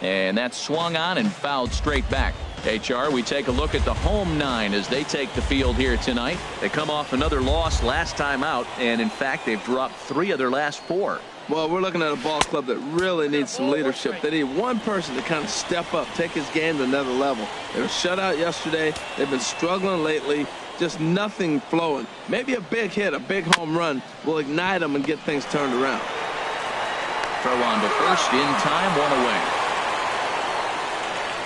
And that's swung on and fouled straight back. HR, we take a look at the home 9 as they take the field here tonight. They come off another loss last time out, and in fact they've dropped 3 of their last 4. Well, we're looking at a ball club that really needs some leadership. They need one person to kind of step up, take his game to another level. They were shut out yesterday. They've been struggling lately. Just nothing flowing. Maybe a big hit, a big home run will ignite them and get things turned around. Throw on to first, in time, 1 away.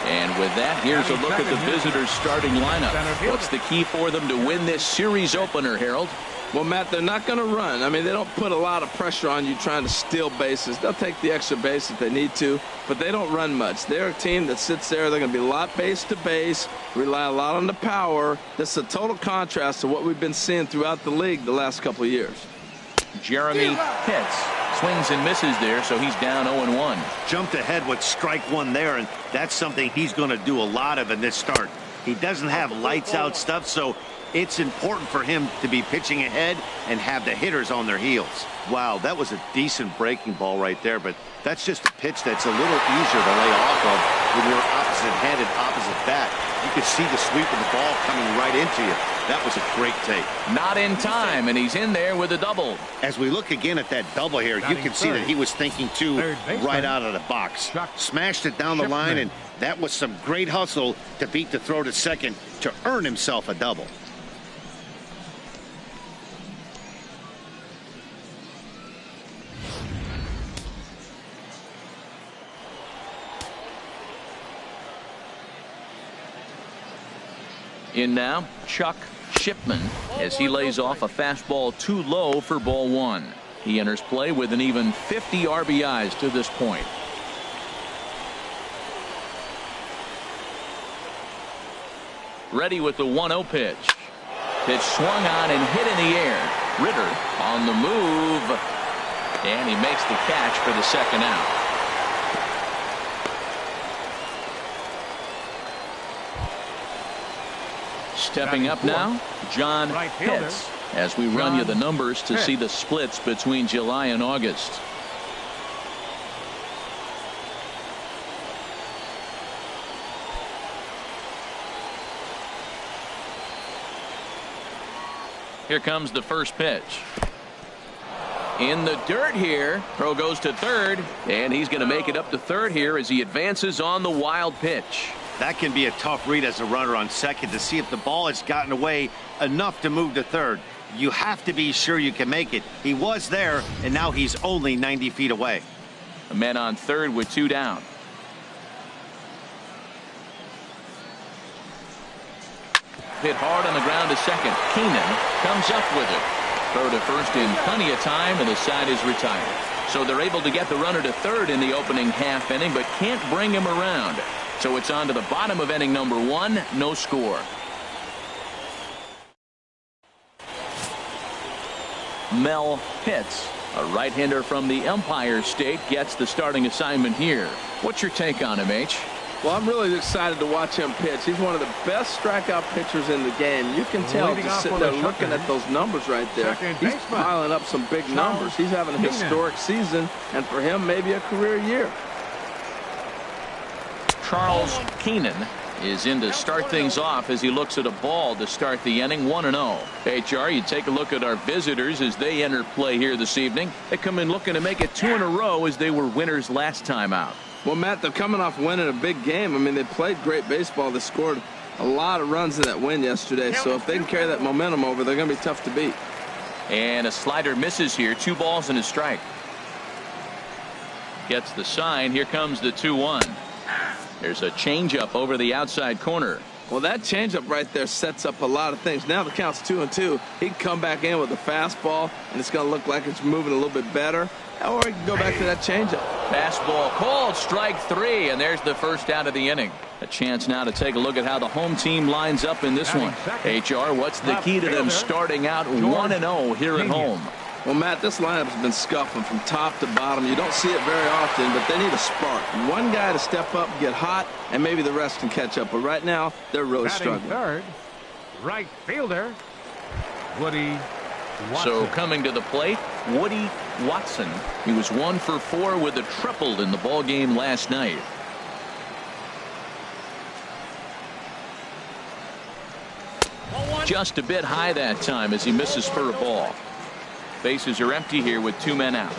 And with that, here's a look at the visitors' starting lineup. What's the key for them to win this series opener, Harold? Well, Matt, they're not going to run. I mean, they don't put a lot of pressure on you trying to steal bases. They'll take the extra base if they need to, but they don't run much. They're a team that sits there. They're going to be a lot base to base, rely a lot on the power. This is a total contrast to what we've been seeing throughout the league the last couple of years. Jeremy Pitts swings and misses there, so he's down 0-1. Jumped ahead with strike 1 there, and that's something he's going to do a lot of in this start. He doesn't have lights out stuff, so it's important for him to be pitching ahead and have the hitters on their heels. Wow, that was a decent breaking ball right there, but that's just a pitch that's a little easier to lay off of when you're opposite head and opposite bat. You could see the sweep of the ball coming right into you. That was a great take. Not in time, and he's in there with a double. As we look again at that double here, you can see that he was thinking too right out of the box. Smashed it down the line, and that was some great hustle to beat the throw to second to earn himself a double. In now, Chuck Shipman as he lays off a fastball too low for ball 1. He enters play with an even 50 RBIs to this point. Ready with the 1-0 pitch. Pitch swung on and hit in the air. Ritter on the move, and he makes the catch for the second out. Stepping up now, John Pitts, as we run you the numbers to see the splits between July and August. Here comes the first pitch. In the dirt here. Throw goes to third, and he's going to make it up to third here as he advances on the wild pitch. That can be a tough read as a runner on second to see if the ball has gotten away enough to move to third. You have to be sure you can make it. He was there, and now he's only 90 feet away. A man on third with 2 down. Hit hard on the ground to second. Keenan comes up with it. Throw to first in plenty of time, and the side is retired. So they're able to get the runner to third in the opening half inning, but can't bring him around. So it's on to the bottom of inning number 1, no score. Mel Pitts, a right-hander from the Empire State, gets the starting assignment here. What's your take on him, H? Well, I'm really excited to watch him pitch. He's one of the best strikeout pitchers in the game. You can tell just sitting there looking at those numbers right there. He's piling up some big numbers. He's having a historic season, and for him, maybe a career year. Charles Keenan is in to start things off as he looks at a ball to start the inning. 1-0. HR, you take a look at our visitors as they enter play here this evening. They come in looking to make it 2 in a row as they were winners last time out. Well, Matt, they're coming off winning a big game. I mean, they played great baseball. They scored a lot of runs in that win yesterday. So if they can carry that momentum over, they're going to be tough to beat. And a slider misses here. 2 balls and a strike. Gets the sign. Here comes the 2-1. There's a changeup over the outside corner. Well, that changeup right there sets up a lot of things. Now the count's 2-2. He can come back in with a fastball, and it's going to look like it's moving a little bit better. Or he can go back to that changeup. Fastball called, strike 3, and there's the first out of the inning. A chance now to take a look at how the home team lines up in this one. HR, what's the key to them starting out 1-0 here at home? Well, Matt, this lineup's been scuffling from top to bottom. You don't see it very often, but they need a spark. One guy to step up, get hot, and maybe the rest can catch up. But right now, they're really struggling. Third, right fielder, Woody Watson. So coming to the plate, Woody Watson. He was 1 for 4 with a triple in the ball game last night. Just a bit high that time as he misses for a ball. Bases are empty here with 2 men out.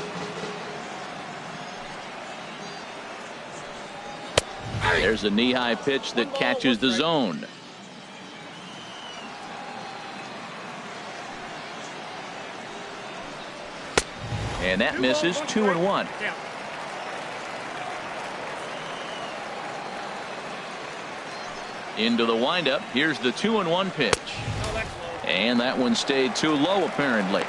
There's a knee-high pitch that catches the zone. And that misses. 2-1. Into the windup. Here's the 2-1 pitch. And that one stayed too low apparently.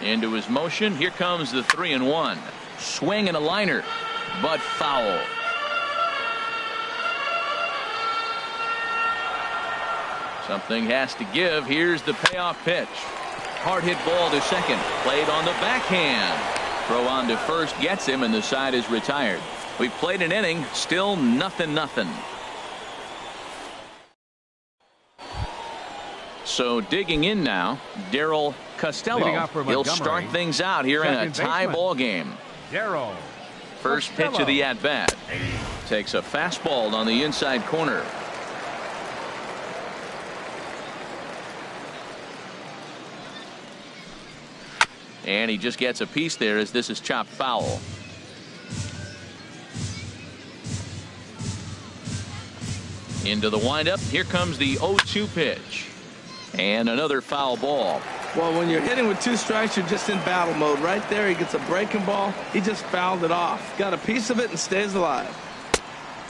Into his motion. Here comes the 3-1. Swing and a liner, but foul. Something has to give. Here's the payoff pitch. Hard hit ball to second. Played on the backhand. Throw on to first gets him, and the side is retired. We played an inning. Still 0-0. So digging in now, Darryl Costello. He'll start things out here in a tie ball game. First pitch of the at bat. Takes a fastball on the inside corner. And he just gets a piece there as this is chopped foul. Into the windup. Here comes the 0-2 pitch. And another foul ball. Well, when you're hitting with 2 strikes, you're just in battle mode. Right there, he gets a breaking ball. He just fouled it off. Got a piece of it and stays alive.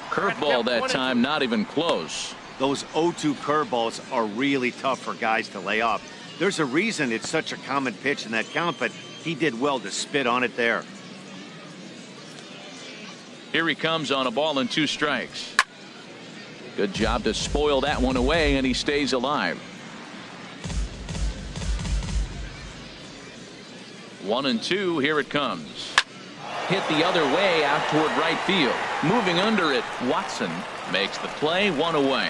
Curveball that time, not even close. Those 0-2 curveballs are really tough for guys to lay off. There's a reason it's such a common pitch in that count, but he did well to spit on it there. Here he comes on a ball and 2 strikes. Good job to spoil that one away, and he stays alive. 1-2. Here it comes. Hit the other way out toward right field. Moving under it, Watson makes the play. 1 away.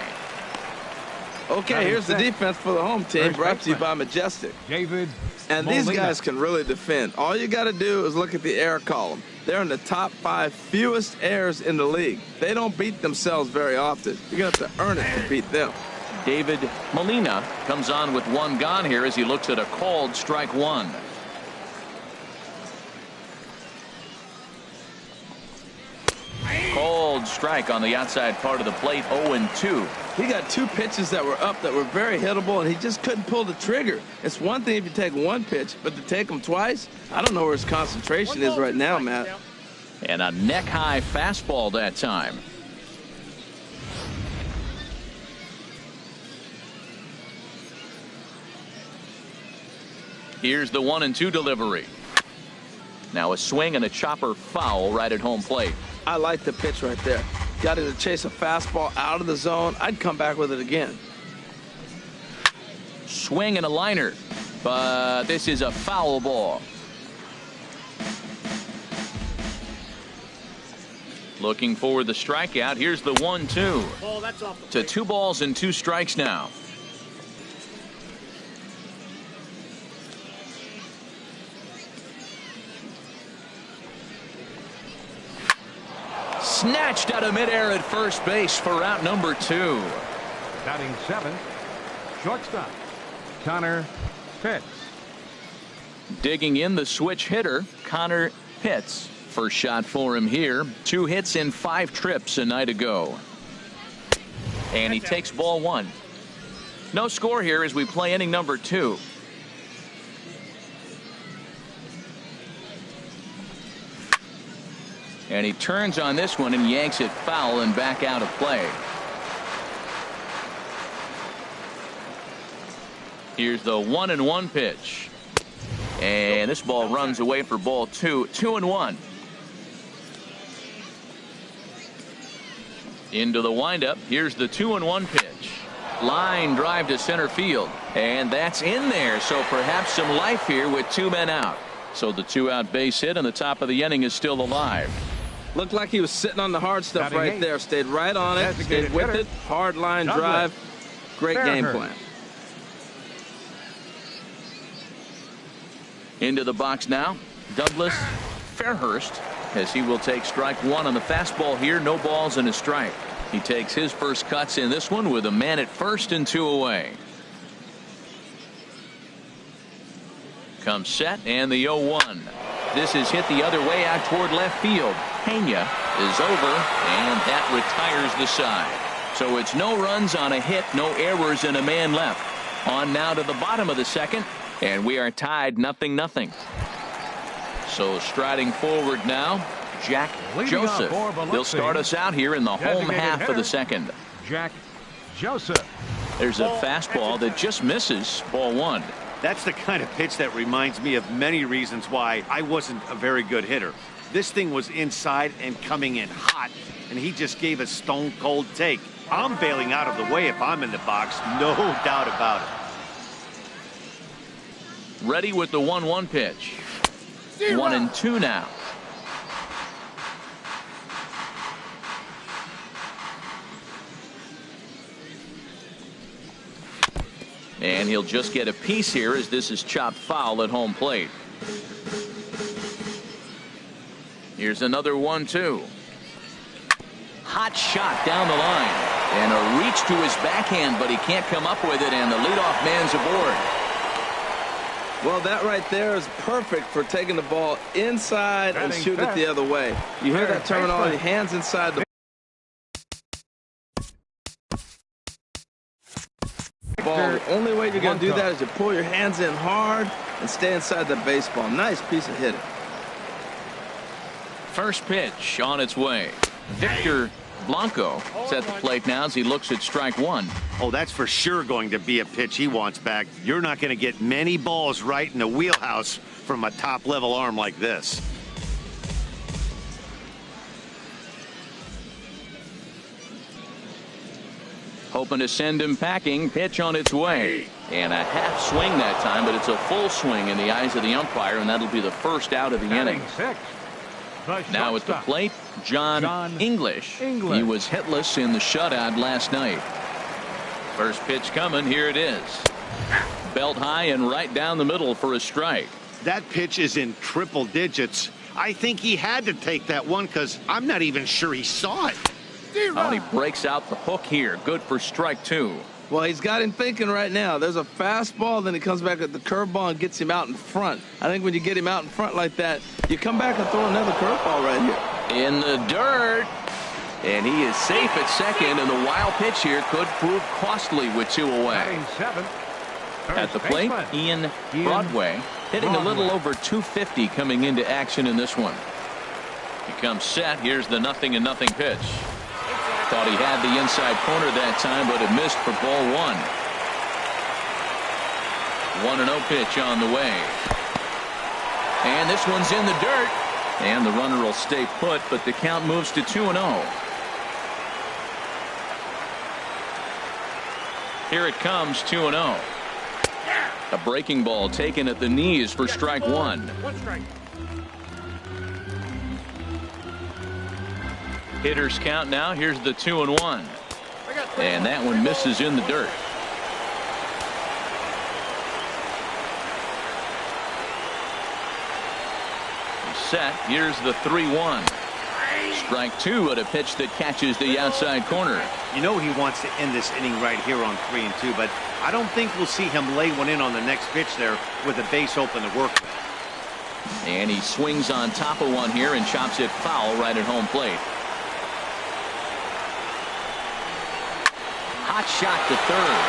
Okay, here's the defense for the home team, brought to you by Majestic. And these guys can really defend. All you got to do is look at the error column. They're in the top 5 fewest errors in the league. They don't beat themselves very often. You're going to have to earn it to beat them. David Molina comes on with 1 gone here as he looks at a called strike 1. Called strike on the outside part of the plate. 0-2. He got 2 pitches that were up that were very hittable, and he just couldn't pull the trigger. It's one thing if you take 1 pitch, but to take them twice, I don't know where his concentration is right now, Matt. And a neck-high fastball that time. Here's the 1-2 delivery. Now a swing and a chopper foul right at home plate. I like the pitch right there. Got him to chase a fastball out of the zone. I'd come back with it again. Swing and a liner, but this is a foul ball. Looking for the strikeout. Here's the 1-2. To 2 balls and 2 strikes now. Snatched out of midair at first base for out number 2. Batting 7th, shortstop, Connor Pitts. Digging in the switch hitter, Connor Pitts. First shot for him here. 2 hits in 5 trips a night ago. And he takes ball 1. No score here as we play inning number 2. And he turns on this one and yanks it foul and back out of play. Here's the 1-1 pitch. And this ball runs away for ball 2. 2-1. Into the windup. Here's the 2-1 pitch. Line drive to center field. And that's in there. So perhaps some life here with 2 men out. So the 2-out base hit and the top of the inning is still alive. Looked like he was sitting on the hard stuff right there. Stayed right on it. Stayed with it. Hard line drive. Great game plan. Into the box now. Douglas Fairhurst. as he will take strike one on the fastball here. No balls and a strike. He takes his first cuts in this one with a man at first and 2 away. Comes set and the 0-1. This is hit the other way out toward left field. Pena is over, and that retires the side. So it's no runs on a hit, no errors, and a man left. On now to the bottom of the second, and we are tied 0-0. So striding forward now, Jack Joseph. He'll start us out here in the home half of the second. Jack Joseph. There's a fastball that just misses. Ball one. That's the kind of pitch that reminds me of many reasons why I wasn't a very good hitter. This thing was inside and coming in hot, and he just gave a stone-cold take. I'm bailing out of the way if I'm in the box, no doubt about it. Ready with the 1-1 pitch. 1-2 now. And he'll just get a piece here as this is chopped foul at home plate. Here's another 1-2. Hot shot down the line. And a reach to his backhand, but he can't come up with it, and the leadoff man's aboard. Well, that right there is perfect for taking the ball inside and shoot it the other way. You hear that terminology, hands inside the ball. The only way you're going to do that is to pull your hands in hard and stay inside the baseball. Nice piece of hitting. First pitch on its way. Victor Blanco is at the plate now as he looks at strike one. Oh, that's for sure going to be a pitch he wants back. You're not going to get many balls right in the wheelhouse from a top-level arm like this. Hoping to send him packing. Pitch on its way. And a half swing that time, but it's a full swing in the eyes of the umpire, and that'll be the first out of the inning. Now at the plate, John English. He was hitless in the shutout last night. First pitch coming. Here it is. Belt high and right down the middle for a strike. That pitch is in triple digits. I think he had to take that one because I'm not even sure he saw it. Oh, and he breaks out the hook here. Good for strike two. Well, he's got him thinking right now. There's a fastball, then he comes back at the curveball and gets him out in front. I think when you get him out in front like that, you come back and throw another curveball right here. In the dirt. And he is safe at second, and the wild pitch here could prove costly with two away. At the plate, Ian Broadway, hitting a little over 250 coming into action in this one. He comes set. Here's the 0-0 pitch. Thought he had the inside corner that time, but it missed for ball one. 1-0 pitch on the way. And this one's in the dirt. And the runner will stay put, but the count moves to 2-0. Here it comes, 2-0. A breaking ball taken at the knees for strike one. Hitters count now. Here's the 2-1. And that one misses in the dirt. Set. Here's the 3-1. Strike two at a pitch that catches the outside corner. You know he wants to end this inning right here on 3-2, but I don't think we'll see him lay one in on the next pitch there with a base open to work with. And he swings on top of one here and chops it foul right at home plate. Hot shot to third.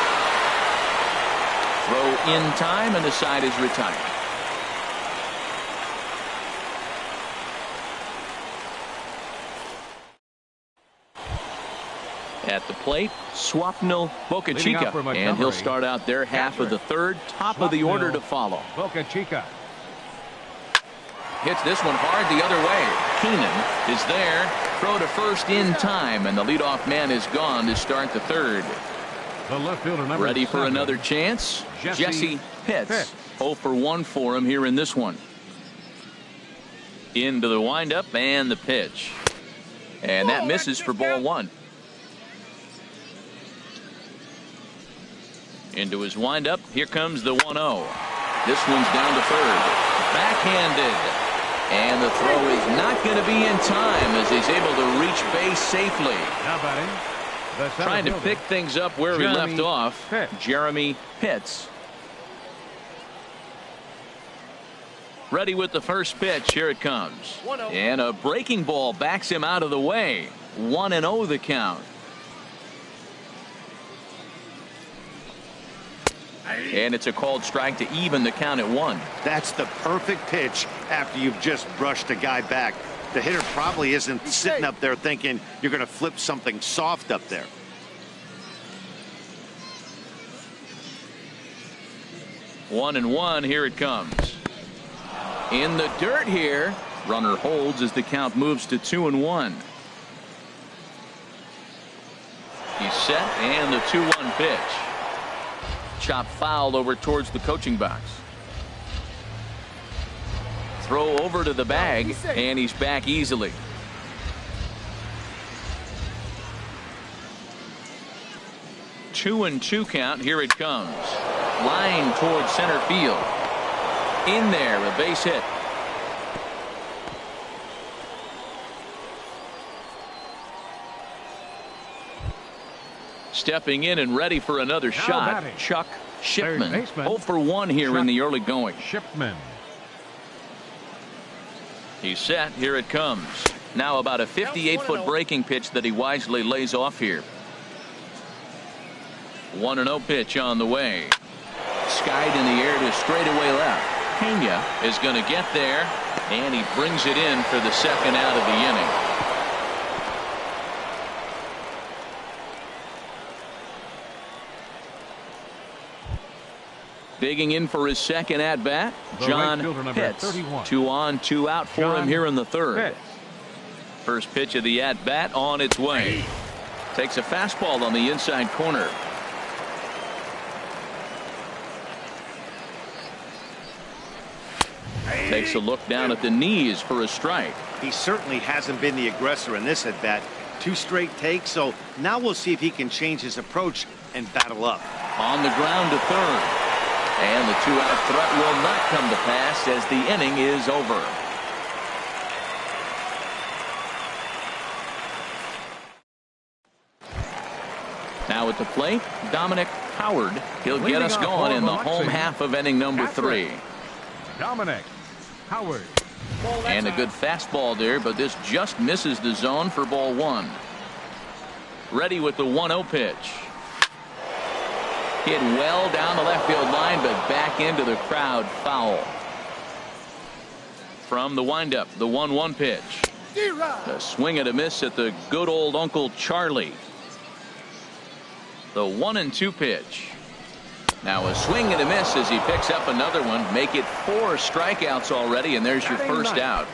Throw in time, and the side is retired. At the plate, Swapnil Bocachica, and he'll start out their half of the third. Top of the order to follow. Bocachica hits this one hard the other way. Keenan is there. Throw to first in time, and the leadoff man is gone to start the third. The left fielder number ready for 7, another chance. Jesse Pitts. 0 for 1 for him here in this one. Into the windup and the pitch. And that misses for ball one. Into his windup. Here comes the 1-0. This one's down to third. Backhanded. And the throw is not going to be in time as he's able to reach base safely. Now batting, the center Trying to fielder, pick things up where he Jeremy left off. Pitts. Jeremy Pitts. Ready with the first pitch. Here it comes. And a breaking ball backs him out of the way. 1-0 the count. And it's a called strike to even the count at 1. That's the perfect pitch after you've just brushed a guy back. The hitter probably isn't sitting up there thinking you're going to flip something soft up there. One and one. Here it comes. In the dirt here. Runner holds as the count moves to 2-1. He's set, and the 2-1 pitch. Chop foul over towards the coaching box. Throw over to the bag, and he's back easily. Two and two count. Here it comes. Line towards center field. In there, a base hit. Stepping in and ready for another shot. batting. Chuck Shipman. Third baseman, 0 for 1 here Chuck in the early going. Shipman. He's set. Here it comes. Now about a 58-foot breaking pitch that he wisely lays off here. 1-0 pitch on the way. Skied in the air to straightaway left. Pena is going to get there, and he brings it in for the second out of the inning. Digging in for his second at bat, John Pitts. 31. 2 on, 2 out for him here in the third. Pitts. First pitch of the at bat on its way. Takes a fastball on the inside corner. Takes a look down at the knees for a strike. He certainly hasn't been the aggressor in this at bat. 2 straight takes, so now we'll see if he can change his approach and battle up. On the ground to third. And the 2-out threat will not come to pass as the inning is over. Now at the plate, Dominic Howard. He'll get us going in the home half of inning number 3. Dominic Howard. And a good fastball there, but this just misses the zone for ball 1. Ready with the 1-0 pitch. Hit well down the left field line, but back into the crowd, foul. From the windup, the 1-1 pitch. A swing and a miss at the good old Uncle Charlie. The 1-2 pitch. Now a swing and a miss as he picks up another one. Make it 4 strikeouts already, and there's your first out.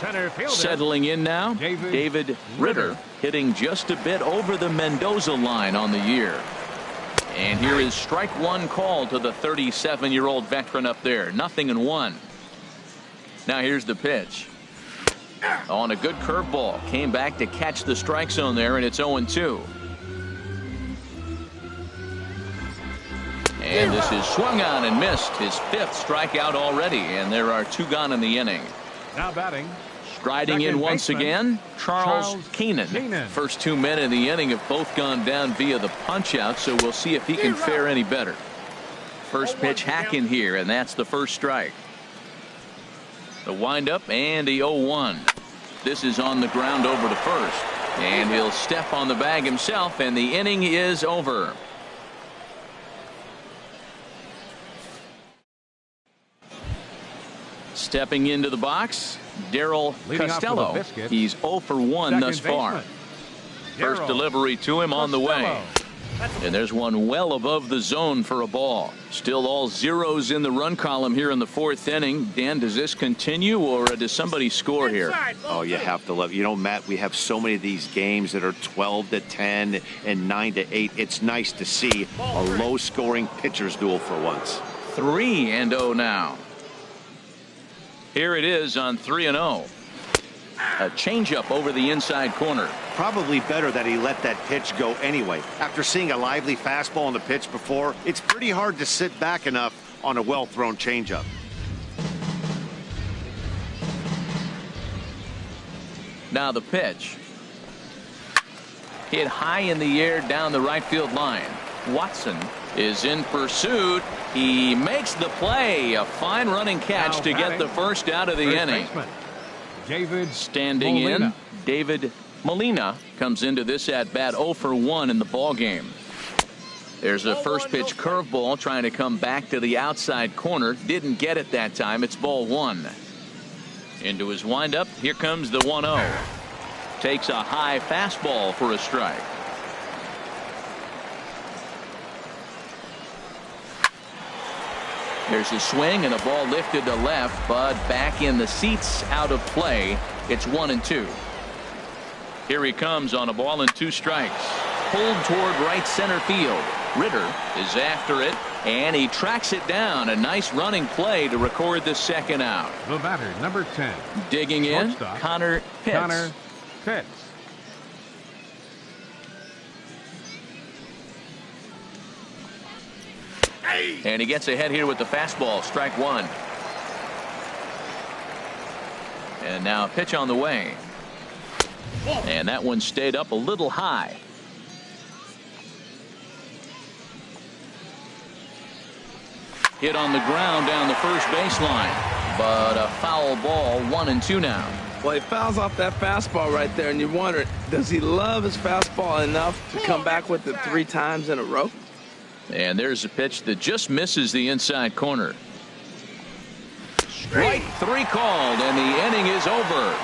Center fielder. Settling in now, David Ritter, hitting just a bit over the Mendoza line on the year. And here is strike 1 call to the 37-year-old veteran up there. 0-1. Now here's the pitch. On a good curveball. Came back to catch the strike zone there, and it's 0-2. And this is swung on and missed. His 5th strikeout already, and there are 2 gone in the inning. Now batting. Striding in once again, Charles Keenan. First 2 men in the inning have both gone down via the punch-out, so we'll see if he can fare any better. First pitch hack in here, and that's the first strike. The windup and the 0-1. This is on the ground over to first, and he'll step on the bag himself, and the inning is over. Stepping into the box, Darryl Costello. He's 0 for 1 thus far. First delivery to him on the way. And there's one well above the zone for a ball. Still all zeros in the run column here in the 4th inning. Dan, does this continue, or does somebody score here? Oh, you have to love. You know, Matt, we have so many of these games that are 12-10 and 9-8. It's nice to see a low-scoring pitcher's duel for once. 3-0 now. Here it is on 3-0. A changeup over the inside corner. Probably better that he let that pitch go anyway. After seeing a lively fastball on the pitch before, it's pretty hard to sit back enough on a well-thrown changeup. Now the pitch. Hit high in the air down the right field line. Watson is in pursuit. He makes the play. A fine running catch to get the first out of the inning. David Standing Molina. in, David Molina comes into this at bat 0 for 1 in the ball game. There's a first pitch curveball trying to come back to the outside corner. Didn't get it that time. It's ball 1. Into his windup. Here comes the 1-0. Takes a high fastball for a strike. There's a swing and a ball lifted to left, but back in the seats, out of play. It's 1-2. Here he comes on a ball and 2 strikes. Pulled toward right center field. Ritter is after it, and he tracks it down. A nice running play to record the second out. The batter, number 10. Digging in, Shortstop, Connor Pitts. Connor Pitts. And he gets ahead here with the fastball. Strike 1. And now a pitch on the way. And that one stayed up a little high. Hit on the ground down the first baseline. But a foul ball. 1-2 now. Well, he fouls off that fastball right there, and you wonder, does he love his fastball enough to come back with it 3 times in a row? And there's a pitch that just misses the inside corner. Strike 3 called, and the inning is over.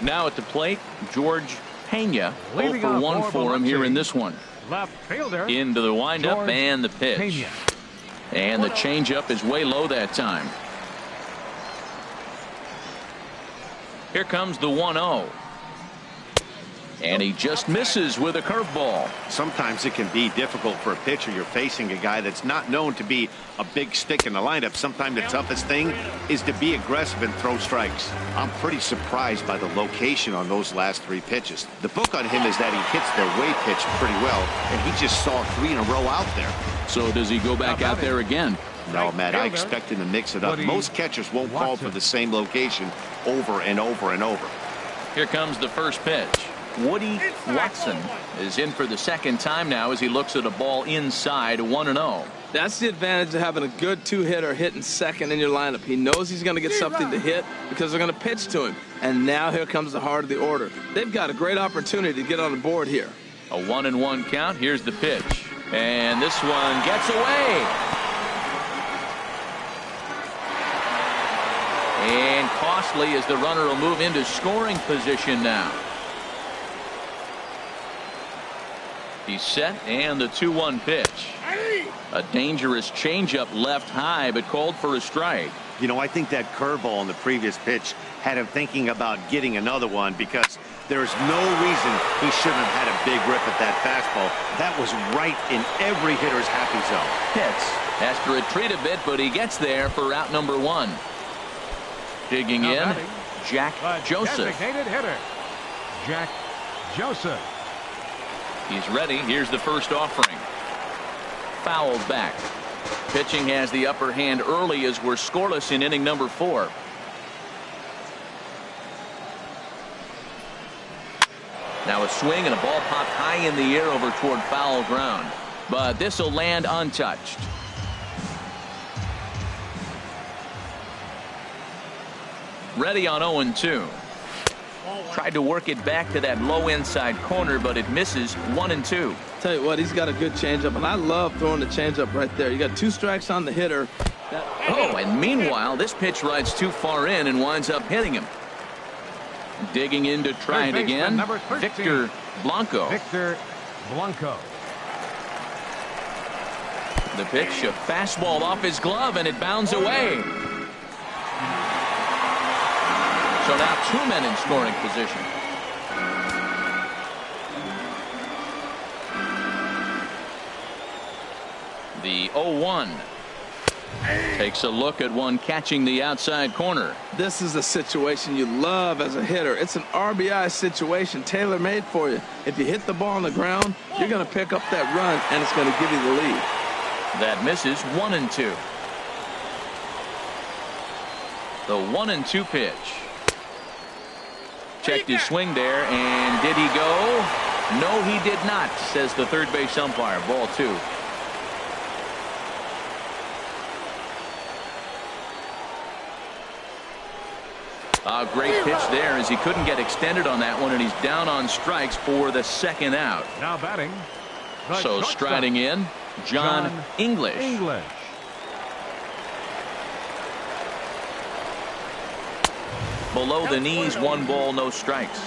Now at the plate, George Pena. 0 for 1 for him here in this one. Left fielder. Into the windup George and the pitch. Pena. And the changeup is way low that time. Here comes the 1-0. And he just misses with a curveball. Sometimes it can be difficult for a pitcher. You're facing a guy that's not known to be a big stick in the lineup. Sometimes the toughest thing is to be aggressive and throw strikes. I'm pretty surprised by the location on those last 3 pitches. The book on him is that he hits the way pitch pretty well, and he just saw 3 in a row out there. So does he go back out there again? No, Matt, I expect him to mix it up. Most catchers won't call for the same location over and over and over. Here comes the first pitch. Woody Watson is in for the second time now as he looks at a ball inside. 1-0. That's the advantage of having a good 2-hitter hitting second in your lineup. He knows he's going to get something to hit because they're going to pitch to him. And now here comes the heart of the order. They've got a great opportunity to get on the board here. A 1-1 count. Here's the pitch. And this one gets away. And costly as the runner will move into scoring position now. He's set, and the 2-1 pitch. A dangerous changeup left high, but called for a strike. You know, I think that curveball on the previous pitch had him thinking about getting another one because there's no reason he shouldn't have had a big rip at that fastball. That was right in every hitter's happy zone. Pitts has to retreat a bit, but he gets there for out number 1. Digging in, Jack Joseph. Designated hitter, Jack Joseph. He's ready. Here's the first offering. Fouled back. Pitching has the upper hand early as we're scoreless in inning number 4. Now a swing and a ball popped high in the air over toward foul ground. But this will land untouched. Ready on 0-2. Tried to work it back to that low inside corner, but it misses. 1-2. Tell you what, he's got a good changeup, and I love throwing the changeup right there. You got 2 strikes on the hitter. Oh, and meanwhile, this pitch rides too far in and winds up hitting him. Digging in to try it again. Victor Blanco. Victor Blanco. The pitch, a fastball off his glove, and it bounds away. So now 2 men in scoring position. The 0-1 takes a look at one catching the outside corner. This is a situation you love as a hitter. It's an RBI situation tailor-made for you. If you hit the ball on the ground, you're going to pick up that run, and it's going to give you the lead. That misses. 1-2. The 1-2 pitch. Checked his swing there, and did he go? No, he did not, says the third base umpire. Ball 2. A great pitch there as he couldn't get extended on that one, and he's down on strikes for the second out. Now batting. So striding in, John English. Below the knees, 1 ball, no strikes.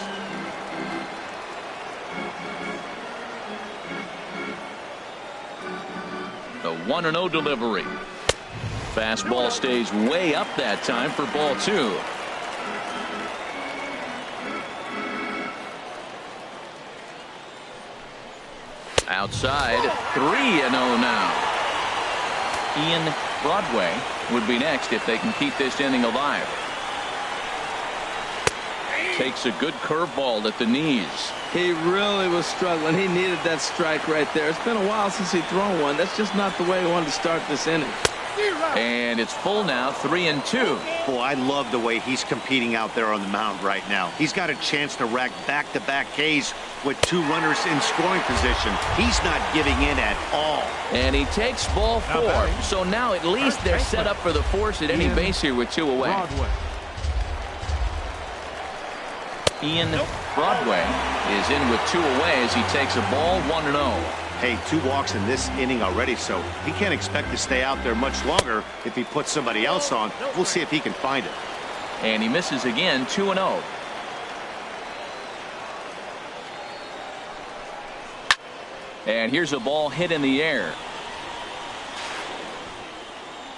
The 1-0 delivery. Fastball stays way up that time for ball 2. Outside, 3-0 now. Ian Broadway would be next if they can keep this inning alive. Takes a good curveball at the knees. He really was struggling. He needed that strike right there. It's been a while since he's thrown one. That's just not the way he wanted to start this inning. And it's full now, 3-2. Boy, I love the way he's competing out there on the mound right now. He's got a chance to rack back-to-back Ks with 2 runners in scoring position. He's not giving in at all. And he takes ball 4. So now at least they're set up for the force at any base here with 2 away. Ian Broadway is in with 2 away as he takes a ball, 1-0. Hey, 2 walks in this inning already, so he can't expect to stay out there much longer if he puts somebody else on. We'll see if he can find it. And he misses again, 2-0. And here's a ball hit in the air.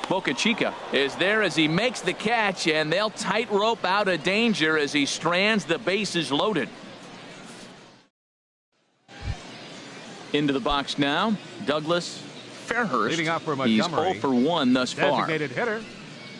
Boca Chica is there as he makes the catch, and they'll tightrope out of danger as he strands the bases loaded. Into the box now, Douglas Fairhurst. He's 0 for 1 thus far. Hitter.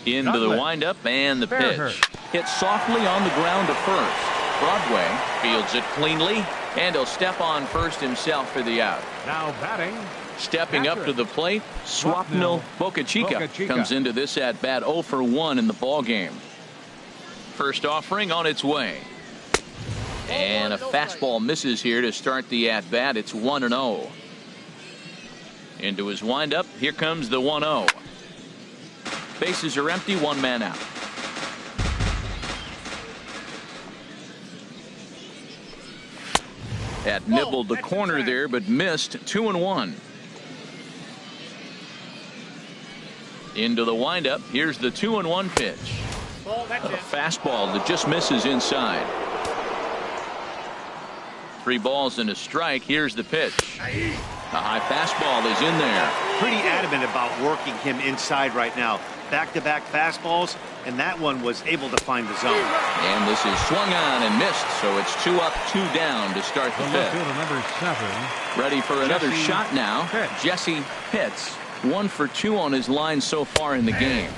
Into the windup and the pitch. Hit softly on the ground to first. Broadway fields it cleanly, and he'll step on first himself for the out. Now batting. Stepping up to the plate, Swapnil Boca Chica comes into this at bat 0 for 1 in the ball game. First offering on its way. And a fastball misses here to start the at bat. It's 1-0. Into his windup. Here comes the 1-0. Bases are empty. 1 man out. That nibbled the corner there, but missed. 2-1. Into the windup. Here's the 2-1 pitch. A fastball that just misses inside. 3 balls and a strike. Here's the pitch. A high fastball is in there. Pretty adamant about working him inside right now. Back-to-back fastballs, and that one was able to find the zone. And this is swung on and missed, so it's 2 up, 2 down to start the fifth. Number 7. Ready for another shot now. Pitts. Jesse Pitts, 1 for 2 on his line so far in the game.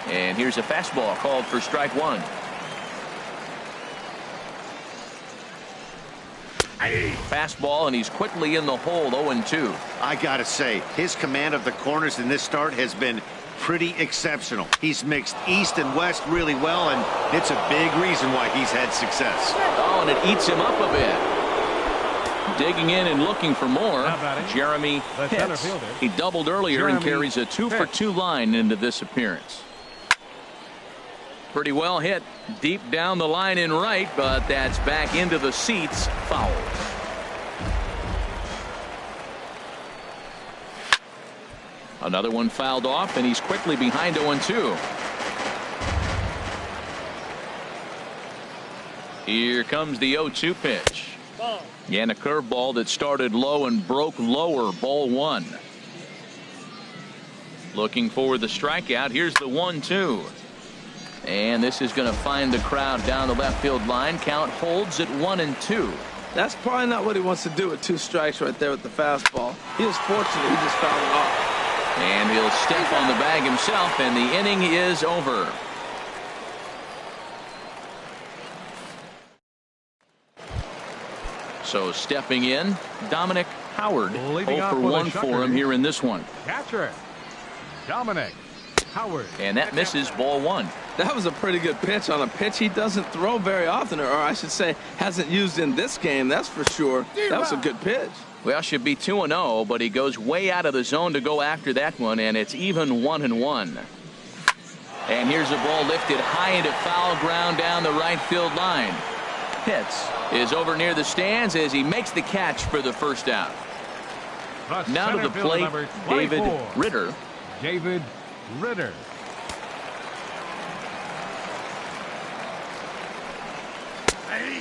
And here's a fastball called for strike 1. Fastball, and he's quickly in the hole. 0-2. I gotta say, his command of the corners in this start has been pretty exceptional. He's mixed east and west really well, and it's a big reason why he's had success. Oh, and it eats him up a bit. Digging in and looking for more. Jeremy Pitts. He doubled earlier and carries a 2 for 2 line into this appearance. Pretty well hit deep down the line in right, but that's back into the seats. Foul. Another one fouled off, and he's quickly behind 0-2. Here comes the 0-2 pitch. And a curveball that started low and broke lower. Ball 1. Looking for the strikeout. Here's the 1-2. And this is going to find the crowd down the left field line. Count holds at 1-2. That's probably not what he wants to do with 2 strikes right there with the fastball. He was fortunate he just fouled it off. And he'll step on the bag himself, and the inning is over. So stepping in, Dominic Howard. 0 for 1 for him here in this one. Catcher Dominic Howard. And that misses. Ball 1. That was a pretty good pitch on a pitch he doesn't throw very often, or I should say hasn't used in this game, that's for sure. That was a good pitch. Well, should be 2-0, but he goes way out of the zone to go after that one, and it's even 1-1. And here's a ball lifted high into foul ground down the right field line. Pitts is over near the stands as he makes the catch for the first out. Now to the plate, David Ritter. David Ritter.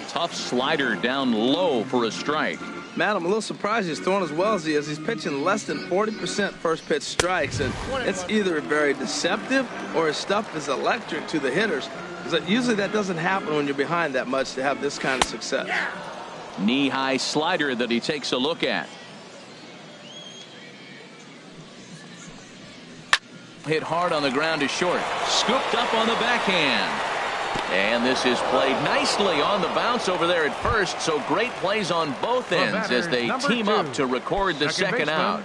Tough slider down low for a strike. Matt, I'm a little surprised he's throwing as well as he is. He's pitching less than 40% first pitch strikes, and it's either very deceptive or his stuff is electric to the hitters. Because usually that doesn't happen when you're behind that much to have this kind of success. Knee-high slider that he takes a look at. Hit hard on the ground to short. Scooped up on the backhand. And this is played nicely on the bounce over there at first. So great plays on both ends as they team up to record the second out.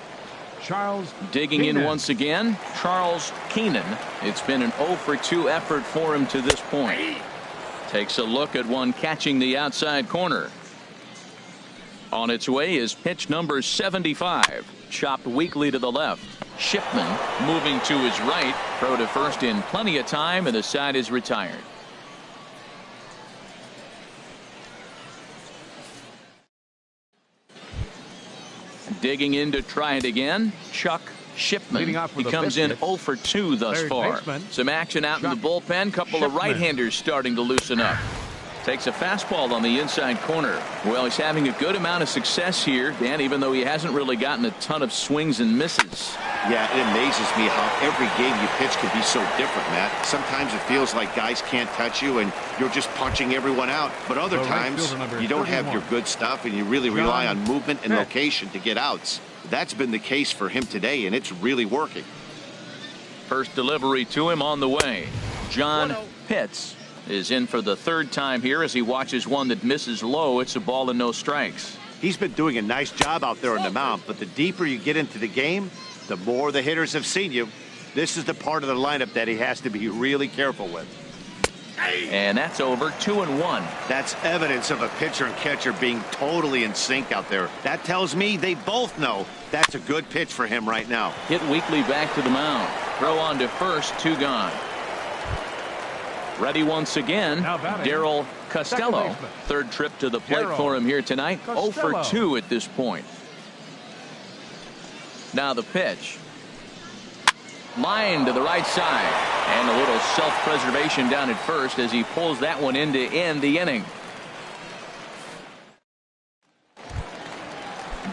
Charles Digging Keenan. in once again, Charles Keenan. It's been an 0-for-2 effort for him to this point. Takes a look at one catching the outside corner. On its way is pitch number 75. Chopped weakly to the left. Shipman moving to his right. Throw to first in plenty of time, and the side is retired. Digging in to try it again, Chuck Shipman. He comes in 0-for-2 thus far. Some action out in the bullpen. Couple of right-handers starting to loosen up. Takes a fastball on the inside corner. Well, he's having a good amount of success here, Dan, even though he hasn't really gotten a ton of swings and misses. Yeah, it amazes me how every game you pitch can be so different, Matt. Sometimes it feels like guys can't touch you and you're just punching everyone out. But other times you don't have your good stuff and you really rely on movement and location to get outs. That's been the case for him today, and it's really working. First delivery to him on the way. John Pitts is in for the third time here as he watches one that misses low. It's a ball and no strikes. He's been doing a nice job out there on the mound, but the deeper you get into the game, the more the hitters have seen you. This is the part of the lineup that he has to be really careful with. And that's over. 2-1. That's evidence of a pitcher and catcher being totally in sync out there. That tells me they both know that's a good pitch for him right now. Hit weakly back to the mound. Throw on to first. 2 gone. Ready once again, Darryl Costello. Third trip to the plate for him here tonight. 0-for-2 at this point. Now the pitch. Line to the right side. And a little self-preservation down at first as he pulls that one in to end the inning.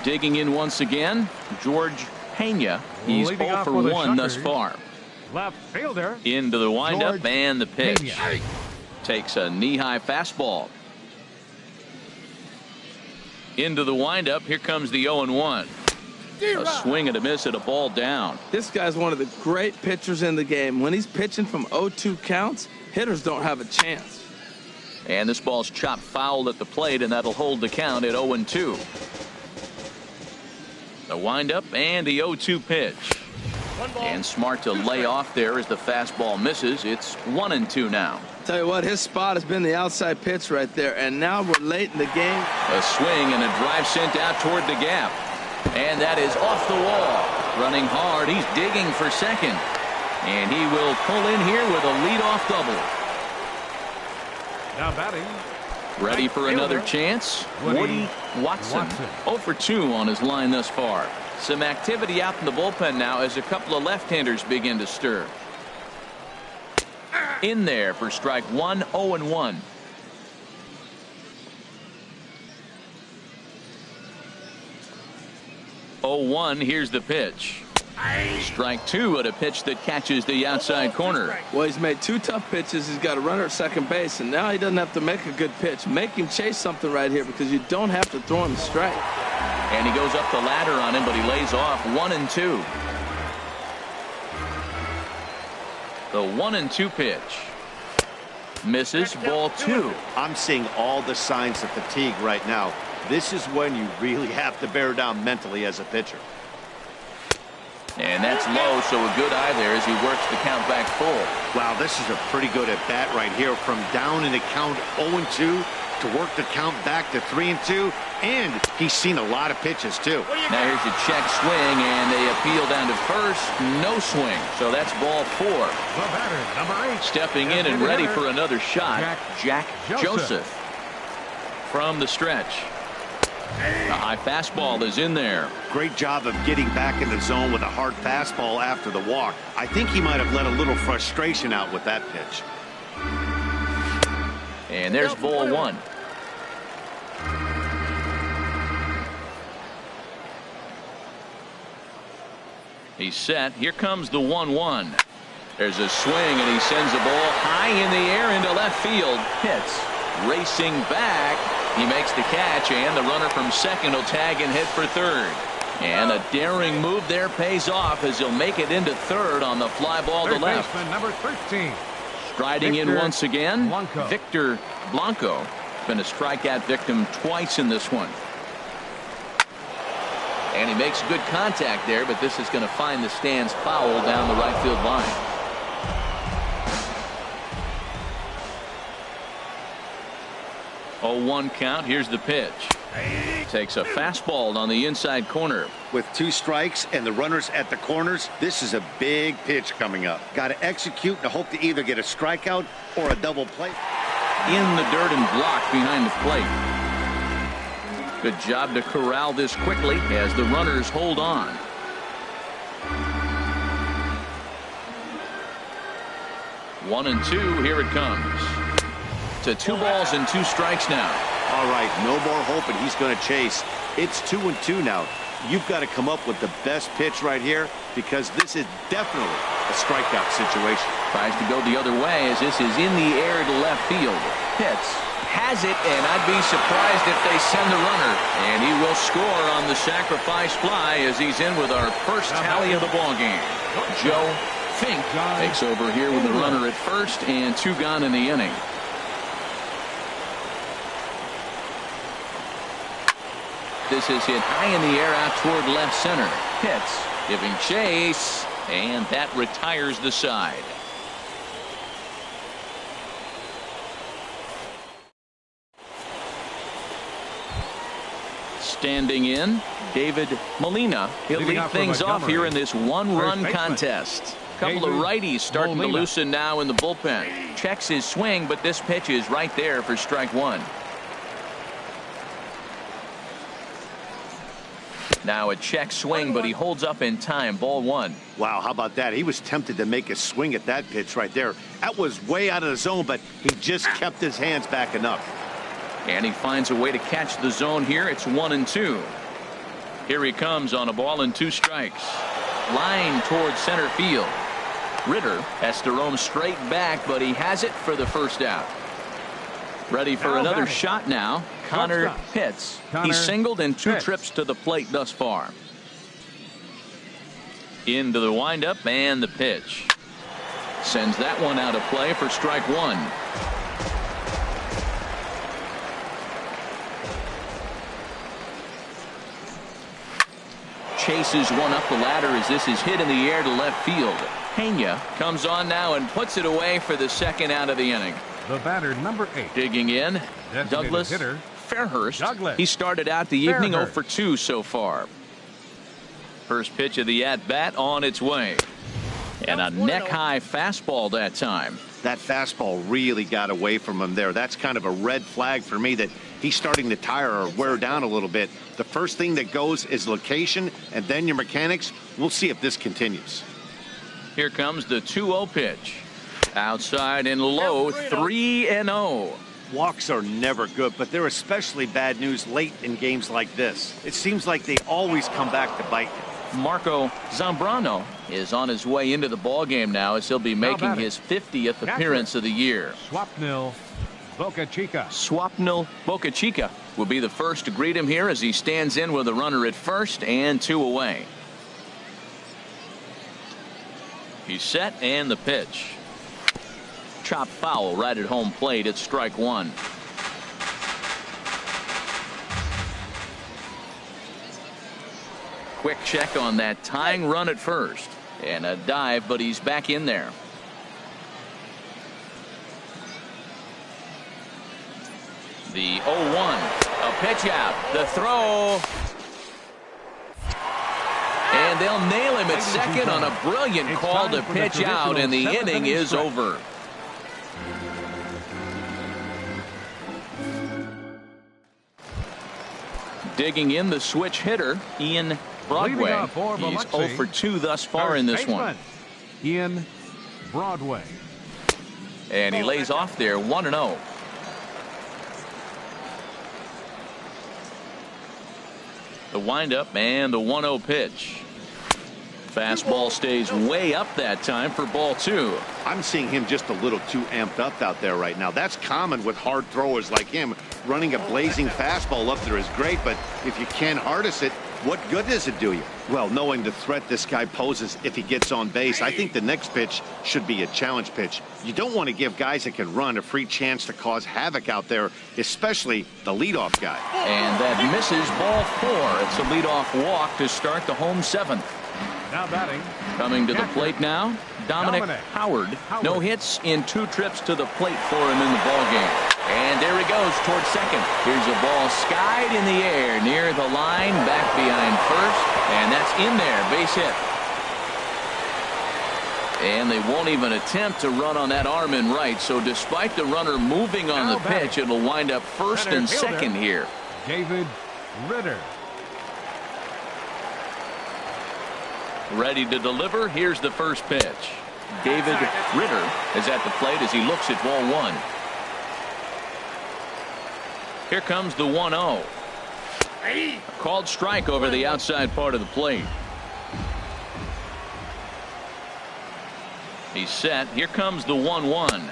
Digging in once again, George Pena. He's 0-for-1 thus far. Left fielder. Into the windup George and the pitch. Pena. Takes a knee-high fastball. Into the windup. Here comes the 0-1. A swing and a miss at a ball down. This guy's one of the great pitchers in the game. When he's pitching from 0-2 counts, hitters don't have a chance. And this ball's chopped foul at the plate, and that'll hold the count at 0-2. The windup and the 0-2 pitch. And smart to lay off there as the fastball misses. It's 1-2 now. Tell you what, his spot has been the outside pitch right there, and now we're late in the game. A swing and a drive sent out toward the gap. And that is off the wall. Running hard, he's digging for second. And he will pull in here with a leadoff double. Now batting. Ready for another chance? Woody Watson. 0-for-2 on his line thus far. Some activity out in the bullpen now as a couple of left-handers begin to stir. In there for strike 1, 0-1. Here's the pitch. Strike 2 at a pitch that catches the outside corner. Well, he's made 2 tough pitches. He's got a runner at second base, and now he doesn't have to make a good pitch. Make him chase something right here because you don't have to throw him a strike. And he goes up the ladder on him, but he lays off 1-2. The 1-2 pitch. Misses, ball 2. I'm seeing all the signs of fatigue right now. This is when you really have to bear down mentally as a pitcher. And that's low, so a good eye there as he works the count back full. Wow, this is a pretty good at bat right here. From down in the count 0-2 to work the count back to 3-2. And he's seen a lot of pitches, too. Now here's a check swing, and they appeal down to first. No swing, so that's ball 4. The batter, number 8. Stepping in and ready for another shot, Jack Joseph. From the stretch. A high fastball is in there. Great job of getting back in the zone with a hard fastball after the walk. I think he might have let a little frustration out with that pitch. And there's ball 1. He's set. Here comes the 1-1. There's a swing, and he sends the ball high in the air into left field. Hits. Racing back. He makes the catch, and the runner from second will tag and hit for third. And a daring move there pays off as he'll make it into third on the fly ball to left. Baseman, number 13. Striding in once again, Blanco. Victor Blanco. Been a strikeout victim twice in this one. And he makes good contact there, but this is going to find the stands foul down the right field line. 0-1 count. Here's the pitch. Takes a fastball on the inside corner. With 2 strikes and the runners at the corners, this is a big pitch coming up. Got to execute and hope to either get a strikeout or a double play. In the dirt and blocked behind the plate. Good job to corral this quickly as the runners hold on. One and two. Here it comes. To 2 balls and 2 strikes now. All right, no more hope, and he's going to chase. It's 2-2 now. You've got to come up with the best pitch right here because this is definitely a strikeout situation. Tries to go the other way as this is in the air to left field. Hits. Has it, and I'd be surprised if they send the runner. And he will score on the sacrifice fly as he's in with our first tally of the ballgame. Joe Fink takes over here with the runner at first and 2 gone in the inning. This is hit high in the air out toward left center. Hits. Giving chase. And that retires the side. Standing in, David Molina. He'll lead things off here in this 1-run contest. Couple of righties starting to loosen now in the bullpen. Checks his swing, but this pitch is right there for strike 1. Now a check swing, but he holds up in time. Ball 1. Wow, how about that? He was tempted to make a swing at that pitch right there. That was way out of the zone, but he just kept his hands back enough. And he finds a way to catch the zone here. It's 1-2. Here he comes on a ball and 2 strikes. Line towards center field. Ritter has to roam straight back, but he has it for the first out. Ready for another shot now. Connor Pitts. He's singled in 2 trips to the plate thus far. Into the windup and the pitch. Sends that one out of play for strike 1. Chases one up the ladder as this is hit in the air to left field. Pena comes on now and puts it away for the second out of the inning. The batter, number 8. Digging in, Douglas hitter, Fairhurst. He started out the evening 0 for 2 so far. First pitch of the at-bat on its way. And a neck-high fastball that time. That fastball really got away from him there. That's kind of a red flag for me that he's starting to tire or wear down a little bit. The first thing that goes is location and then your mechanics. We'll see if this continues. Here comes the 2-0 pitch. Outside and low, 3-0. Walks are never good, but they're especially bad news late in games like this. It seems like they always come back to bite you. Marco Zambrano is on his way into the ballgame now as he'll be making his 50th appearance of the year. Swapnil Boca Chica. Swapnil Boca Chica will be the first to greet him here as he stands in with a runner at first and 2 away. He's set and the pitch. Chop foul right at home plate. It's strike 1. Quick check on that tying run at first. And a dive, but he's back in there. The 0-1. A pitch out. The throw. And they'll nail him at second on a brilliant call to pitch out, and the inning is over. Digging in, the switch hitter, Ian Broadway. He's 0 for 2 thus far in this one. Ian Broadway. And he lays off there 1-0. The windup and the 1-0 pitch. Fastball stays way up that time for ball 2. I'm seeing him just a little too amped up out there right now. That's common with hard throwers like him. Running a blazing fastball up there is great, but if you can't harness it, what good does it do you? Well, knowing the threat this guy poses if he gets on base, I think the next pitch should be a challenge pitch. You don't want to give guys that can run a free chance to cause havoc out there, especially the leadoff guy. And that misses ball 4. It's a leadoff walk to start the home 7th. Now batting. Coming to the plate now, Dominic Howard. No hits in 2 trips to the plate for him in the ballgame. And there he goes towards second. Here's a ball skied in the air near the line, back behind first, and that's in there, base hit. And they won't even attempt to run on that arm in right, so despite the runner moving on the pitch, it'll wind up first and second here. David Ritter. Ready to deliver. Here's the first pitch. David Ritter is at the plate as he looks at ball 1. Here comes the 1-0. A called strike over the outside part of the plate. He's set. Here comes the 1-1.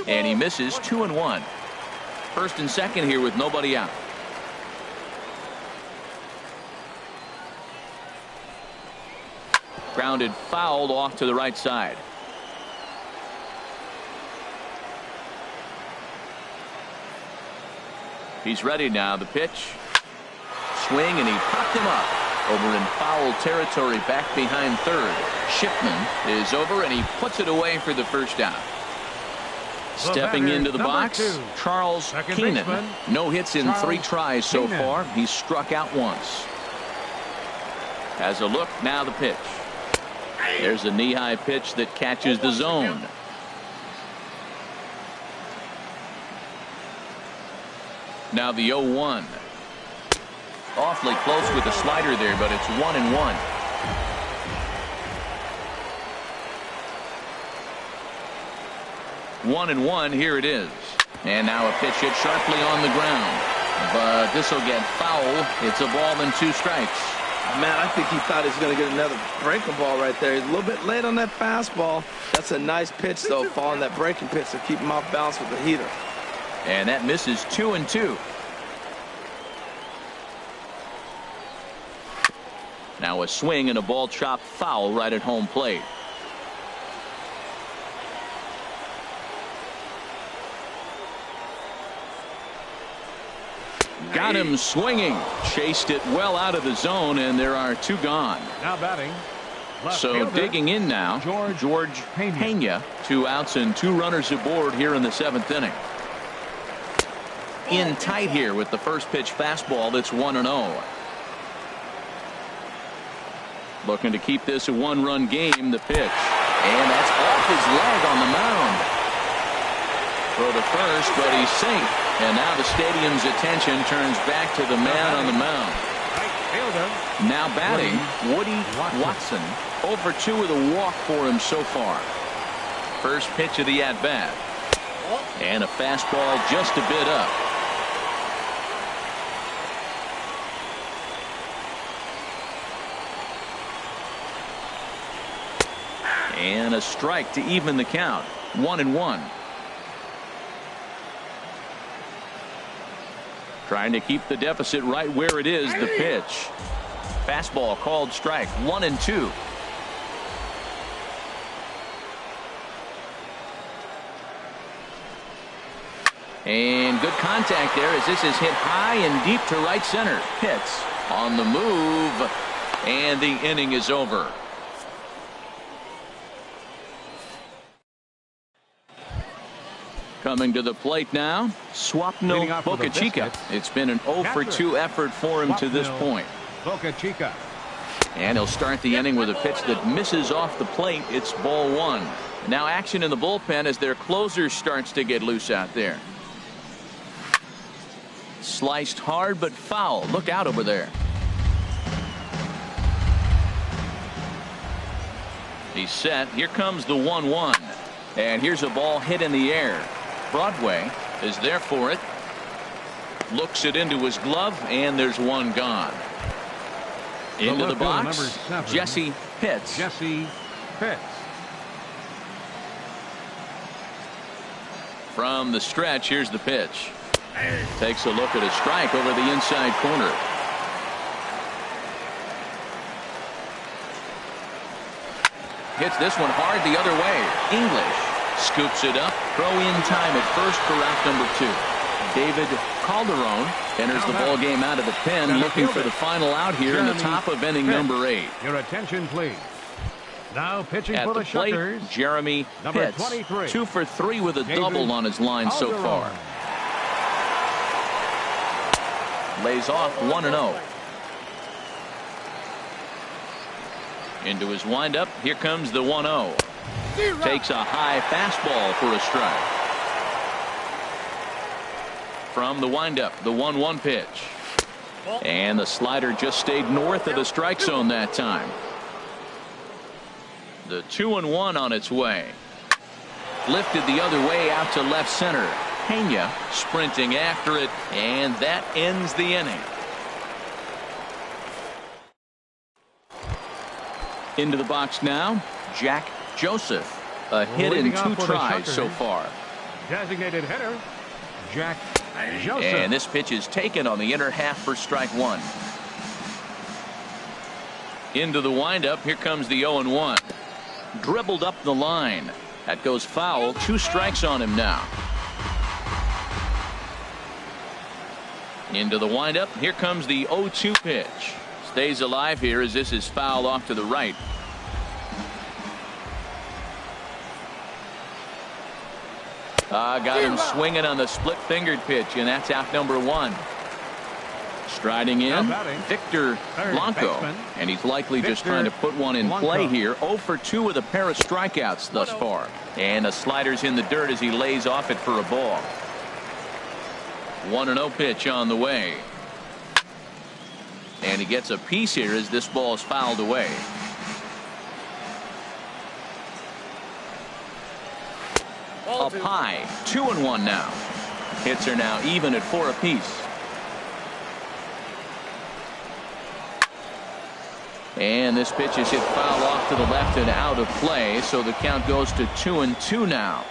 And he misses 2-1. First and second here with nobody out. Grounded fouled off to the right side. He's ready now. The pitch. Swing, and he popped him up. Over in foul territory back behind third. Shipman is over, and he puts it away for the first out. Stepping into the box, Charles Keenan. No hits in 3 tries so far. He's struck out once. Has a look, now the pitch. There's a knee-high pitch that catches the zone. Now the 0-1. Awfully close with the slider there, but it's 1-1. One and one, here it is. And now a pitch hit sharply on the ground. But this will get foul. It's a ball and 2 strikes. Man, I think he thought he was going to get another breaking ball right there. He's a little bit late on that fastball. That's a nice pitch, though, following that breaking pitch to keep him off balance with the heater. And that misses 2-2. Now a swing and a ball chopped foul right at home plate. Got him swinging. Chased it well out of the zone, and there are 2 gone. Now batting. So digging in now, George Pena. 2 outs and 2 runners aboard here in the 7th inning. In tight here with the first pitch fastball. That's 1-0. Looking to keep this a 1-run game. The pitch, and that's off his leg on the mound. Throw to first, but he's safe. And now the stadium's attention turns back to the man on the mound. Now batting, Woody Watson. 0 for 2 with a walk for him so far. First pitch of the at-bat. And a fastball just a bit up. And a strike to even the count. 1-1. Trying to keep the deficit right where it is. The pitch. Fastball called strike. 1-2. And good contact there as this is hit high and deep to right center. Hits on the move. And the inning is over. Coming to the plate now, Leading Swapnil off for the Boca-Chica. Biscuits, It's been an 0 for 2 effort for him to this Swapnil point. Boca-Chica. And he'll start the inning with a pitch that misses off the plate. It's ball 1. Now action in the bullpen as their closer starts to get loose out there. Sliced hard but foul. Look out over there. He's set. Here comes the 1-1. And here's a ball hit in the air. Broadway is there for it. Looks it into his glove, and there's one gone. Into the box, number 7, Jesse Pitts. Jesse Pitts. From the stretch, here's the pitch. Takes a look at a strike over the inside corner. Hits this one hard the other way. English scoops it up. Throw in time at first for out number 2. David Calderon enters the ball game out of the pen, looking for the final out here in the top of inning number 8. Your attention, please. Now pitching At for the the plate, Shuckers, Jeremy number Pitts. 23. 2 for 3 with a David double on his line so far. Calderon. Lays off 1-0. Into his windup. Here comes the 1-0. Takes a high fastball for a strike. From the windup, the 1-1 pitch. And the slider just stayed north of the strike zone that time. The 2-1 on its way. Lifted the other way out to left center. Pena sprinting after it, and that ends the inning. Into the box now, Jack Joseph. A hit in Leading off 2 for the tries so Shuckers, far. Designated hitter, Jack Joseph. And this pitch is taken on the inner half for strike 1. Into the windup. Here comes the 0-1. Dribbled up the line. That goes foul. 2 strikes on him now. Into the windup. Here comes the 0-2 pitch. Stays alive here as this is fouled off to the right. Got him swinging on the split-fingered pitch, and that's out number 1. Striding in, Victor Blanco, and he's likely just trying to put one in play here. 0 for 2 with a pair of strikeouts thus far. And the slider's in the dirt as he lays off it for a ball. 1-0 pitch on the way. And he gets a piece here as this ball is fouled away. Up high, 2-1 now. Hits are now even at 4 apiece. And this pitch is hit foul off to the left and out of play, so the count goes to 2-2 now.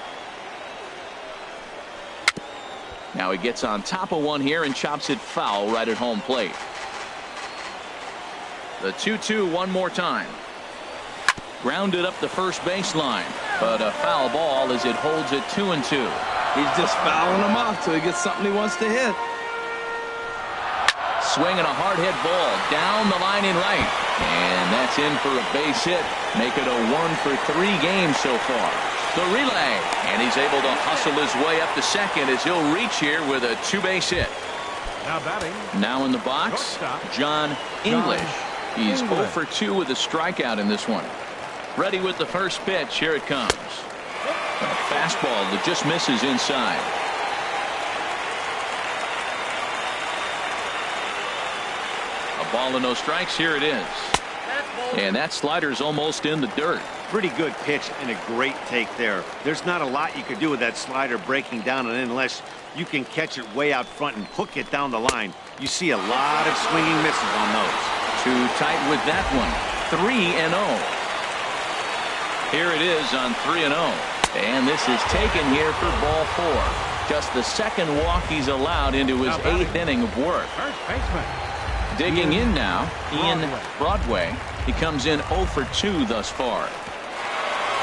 Now he gets on top of one here and chops it foul right at home plate. The 2-2 one more time. Grounded up the first baseline, but a foul ball as it holds it 2-2. He's just fouling him off till he gets something he wants to hit. Swinging a hard hit ball down the line in right, and that's in for a base hit. Make it a 1 for 3 games so far. The relay, and he's able to hustle his way up to second as he'll reach here with a 2-base hit. Now batting. Now in the box, John English. He's 0 for 2 with a strikeout in this one. Ready with the first pitch. Here it comes. A fastball that just misses inside. A ball and no strikes. Here it is. And that slider's almost in the dirt. Pretty good pitch and a great take there. There's not a lot you could do with that slider breaking down, and unless you can catch it way out front and hook it down the line, you see a lot of swinging misses on those. Too tight with that one. 3-0. Here it is on 3-0. And this is taken here for ball 4. Just the second walk he's allowed into his 8th inning of work. First baseman. Digging in now, Ian Broadway. He comes in 0 for 2 thus far.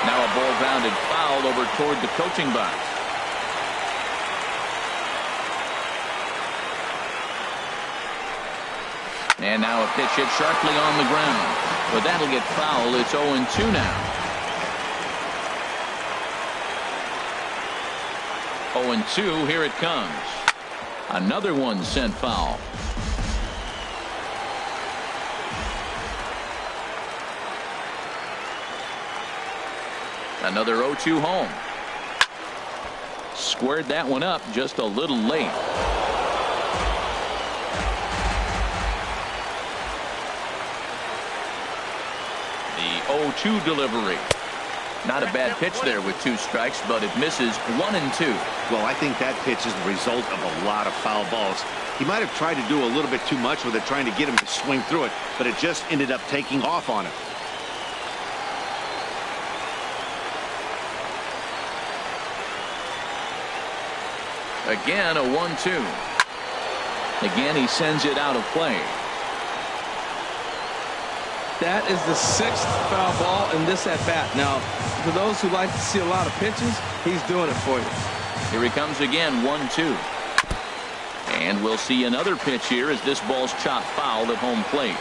Now a ball grounded foul over toward the coaching box. And now a pitch hit sharply on the ground. But that'll get foul. It's 0-2 now. 0-2, here it comes. Another one sent foul. Another 0-2 home. Squared that one up just a little late. The 0-2 delivery. Not a bad pitch there with 2 strikes, but it misses 1-2. Well, I think that pitch is the result of a lot of foul balls. He might have tried to do a little bit too much with it, trying to get him to swing through it, but it just ended up taking off on him. Again, a 1-2. Again, he sends it out of play. That is the 6th foul ball in this at bat. Now, for those who like to see a lot of pitches, he's doing it for you. Here he comes again, 1-2. And we'll see another pitch here as this ball's chopped foul at home plate.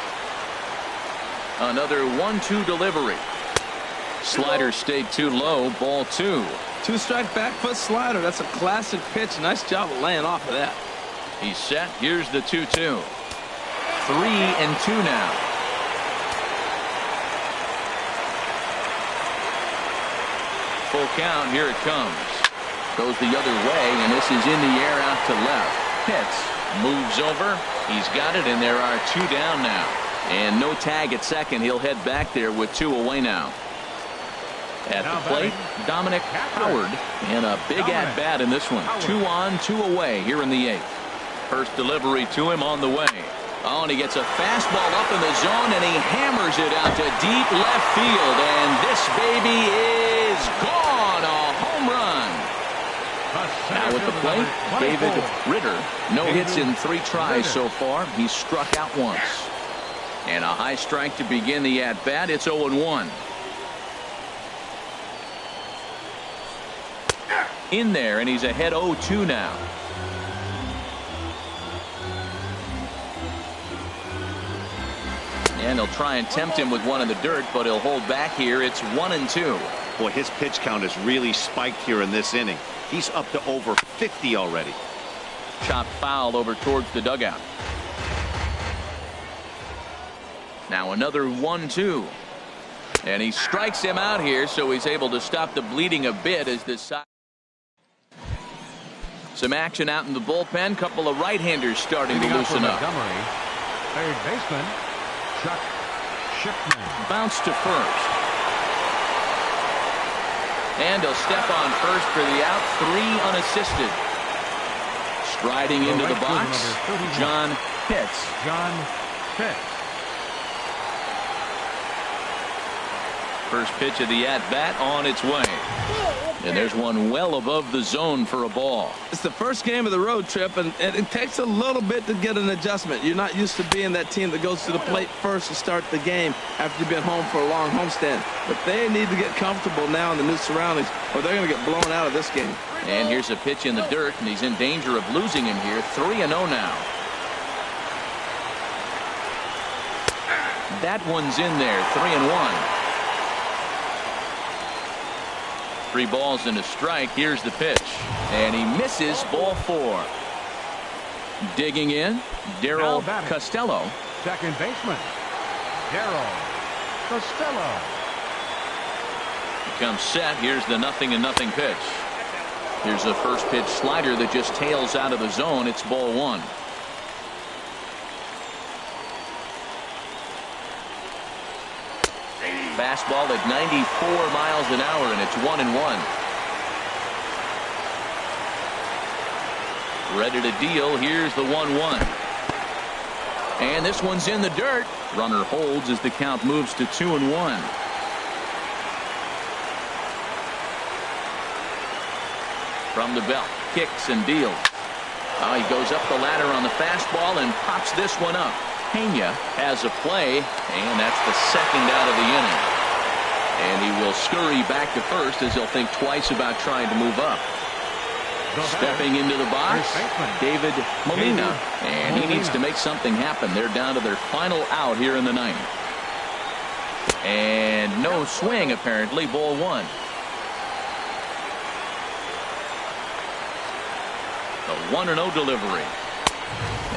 Another 1-2 delivery. Slider stayed too low, ball 2. 2-strike back foot slider. That's a classic pitch. Nice job of laying off of that. He's set. Here's the 2-2. 3-2 now. Full count. Here it comes. Goes the other way, and this is in the air out to left. Pitts moves over. He's got it, and there are 2 down now. And no tag at second. He'll head back there with 2 away now. At the plate, Dominic Howard, and a big at-bat in this one. 2 on, 2 away here in the 8th. First delivery to him on the way. Oh, and he gets a fastball up in the zone, and he hammers it out to deep left field. And this baby is gone. A home run. Now at the plate, David Ritter. No hits in 3 tries so far. He's struck out once. And a high strike to begin the at-bat. It's 0-1. In there, and he's ahead 0-2 now. And they'll try and tempt him with one in the dirt, but he'll hold back here. It's 1-2. Boy, his pitch count has really spiked here in this inning. He's up to over 50 already. Chopped foul over towards the dugout. Now another 1-2. And he strikes him out here, so he's able to stop the bleeding a bit as this side. Some action out in the bullpen. Couple of right-handers starting to loosen up. Third baseman, Chuck Shipman. Bounce to first. And he'll step on first for the out. 3 unassisted. Striding into the box, John Pitts. First pitch of the at-bat on its way. And there's one well above the zone for a ball. It's the first game of the road trip, and it takes a little bit to get an adjustment. You're not used to being that team that goes to the plate first to start the game after you've been home for a long homestand. But they need to get comfortable now in the new surroundings, or they're going to get blown out of this game. And here's a pitch in the dirt, and he's in danger of losing him here. 3-0 now. That one's in there. 3-1. 3 balls and a strike. Here's the pitch, and he misses. Ball 4. Digging in, Darryl Costello. Second baseman, Darryl Costello. Becomes set. Here's the 0-0 pitch. Here's a first pitch slider that just tails out of the zone. It's ball 1. Fastball at 94 miles an hour, and it's 1-1. Ready to deal. Here's the 1-1. And this one's in the dirt. Runner holds as the count moves to 2-1. From the belt, kicks and deals. He goes up the ladder on the fastball and pops this one up. Pena has a play, and that's the second out of the inning. And he will scurry back to first as he'll think twice about trying to move up. Stepping into the box, David Molina. And he needs to make something happen. They're down to their final out here in the ninth. And no swing, apparently. Ball one. The 1-0 delivery.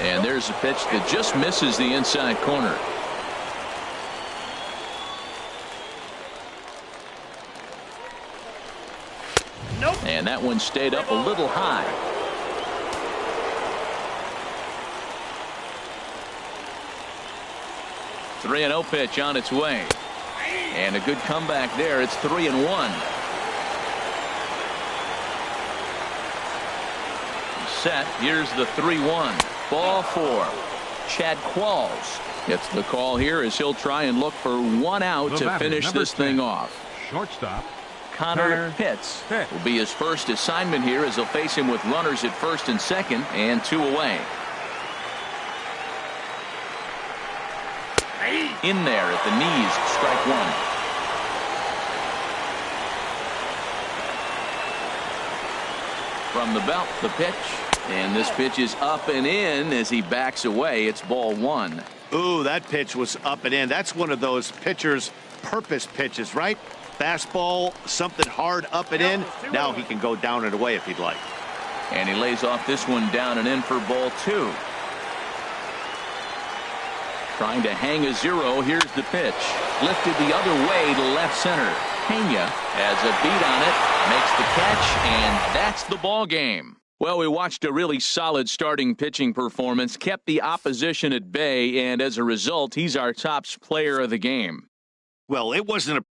And there's a pitch that just misses the inside corner. Nope. And that one stayed up a little high. The 3-0 pitch on its way. And a good comeback there. It's 3-1. Set. Here's the 3-1. Ball four. Chad Qualls gets the call here as he'll try and look for one out to finish this thing off. Shortstop Connor Pitts will be his first assignment here as he'll face him with runners at first and second and 2 away. In there at the knees, strike one. From the belt, the pitch. And this pitch is up and in as he backs away. It's ball one. Ooh, that pitch was up and in. That's one of those pitcher's purpose pitches, right? Fastball, something hard up and in. Now he can go down and away if he'd like. And he lays off this one down and in for ball two. Trying to hang a zero. Here's the pitch. Lifted the other way to left center. Pena has a beat on it, makes the catch, and that's the ball game. Well, we watched a really solid starting pitching performance, kept the opposition at bay, and as a result, he's our top player of the game. Well, it wasn't a